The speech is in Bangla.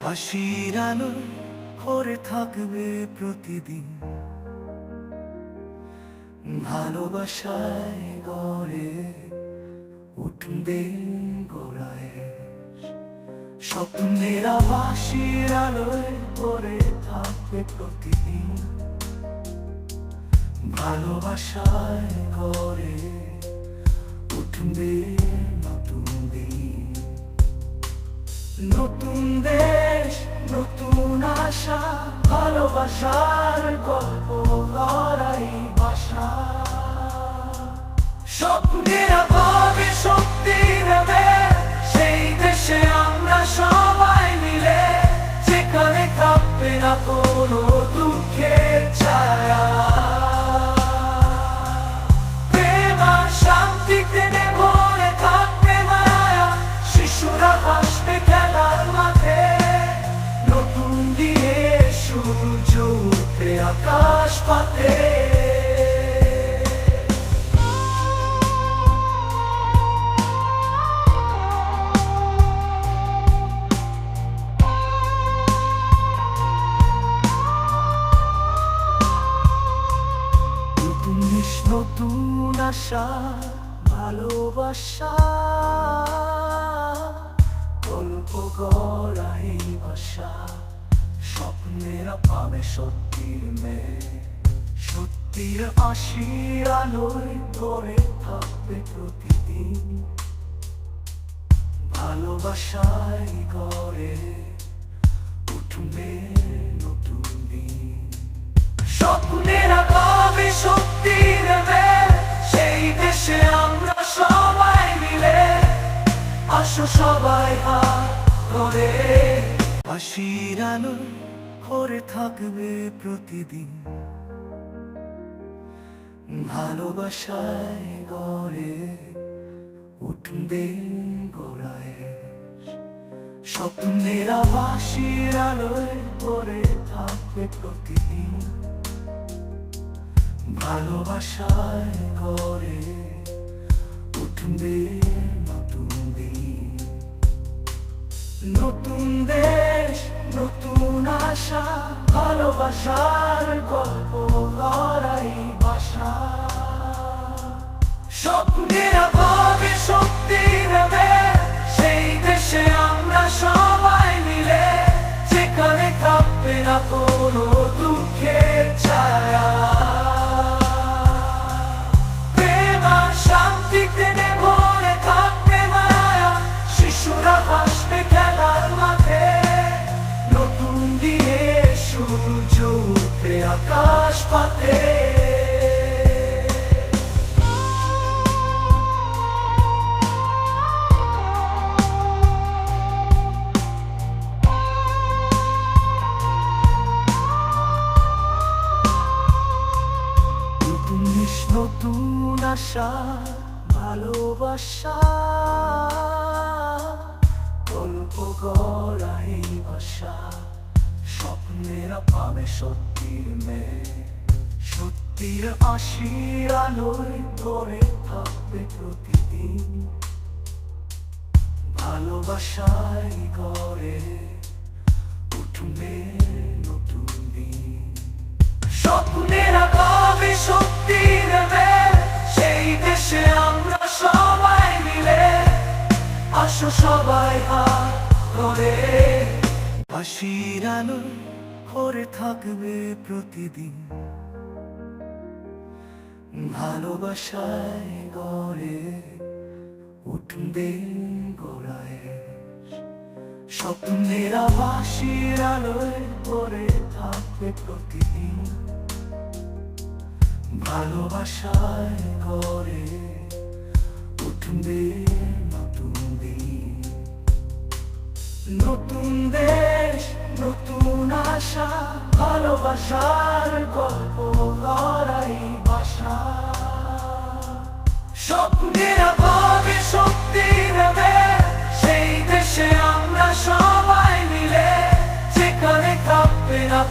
হাসির আলো ভরে থাকবে প্রতিদিন, ভালোবাসায় গড়ে উঠবে গোড়ায়। স্বপ্নের হাসির আলোয় ভরে থাকবে প্রতিদিন, ভালোবাসায় গড়ে উঠবে নতুন দিন। নতুন দেশ, নতুন আশা, ভালোবাসার গল্প গড়াই ভাষা। স্বপ্নের আভাবে শক্তি নেবে সেই দেশে আমরা সবাই মিলে, যেখানে থাকবে না কোনো দুঃখের ছায়া। প্রেম আর শান্তিতে ভরে থাকবে মায়া, শিশুরা হাসবে খেলার মাঠে, নতুন দিয়ে সূর্য উঠবে আকাশ পাতে। নতুন আশা, ভালোবাসা, গল্প গড়াই ভাষা। স্বপ্নের পাবে সত্যির মেয়ে, সত্যির হাসির আলোয় ধরে থাকবে প্রতিদিন, ভালোবাসায় গড়ে উঠবে নতুন দিন। স্বপ্নের আগামী শক্তি নেবে সেই দেশে আমরা সবাই মিলে, আসো সবাই হাত ধরে। হাসির আলো ভরে থাকবে প্রতিদিন, ভালোবাসায় গড়ে উঠবে গোড়ায়। স্বপ্নের হাসির আলোয় ভরে থাকবে প্রতিদিন, ভালোবাসায় গড়ে উঠবে নতুন দিন। নতুন দেশ, নতুন আশা, ভালোবাসার গল্প গড়াই ভাষা। স্বপ্নের আভাবে শক্তি নেবে সেই দেশে আমরা সবাই মিলে, যেখানে থাকবে না কোনো দুঃখের ছায়া। প্রেম আর শান্তিতে ভরে থাকবে মায়া, শিশুরা হাসবে খেলার মাঠে, নতুন দিয়ে সূর্য উঠবে আকাশ পাতে। নতুন আশা, ভালোবাসা, গল্প গড়াই ভাষা। স্বপ্নের পাবে সত্যির মেয়ে, সত্যির হাসির আলোয় ধরে থাকবে প্রতিদিন, ভালোবাসায় গড়ে উঠবে নতুন দিন। স্বপ্নের আগামী শক্তি নেবে সেই দেশে আমরা সবাই মিলে, আসো সবাই হাত ধরে। হাসির আলো ভরে থাকবে প্রতিদিন, ভালোবাসায় গড়ে উঠবে গোড়ায়। স্বপ্নের হাসির আলোয় ভরে থাকবে প্রতিদিন, ভালোবাসায় গড়ে উঠবে নতুন দিন। নতুন দেশ, নতুন আশা, ভালোবাসার গল্প গড়াই ভাষা। স্বপ্নের আভাবে শক্তি নেবে সেই দেশে আমরা সবাই মিলে, যেখানে থাকবে না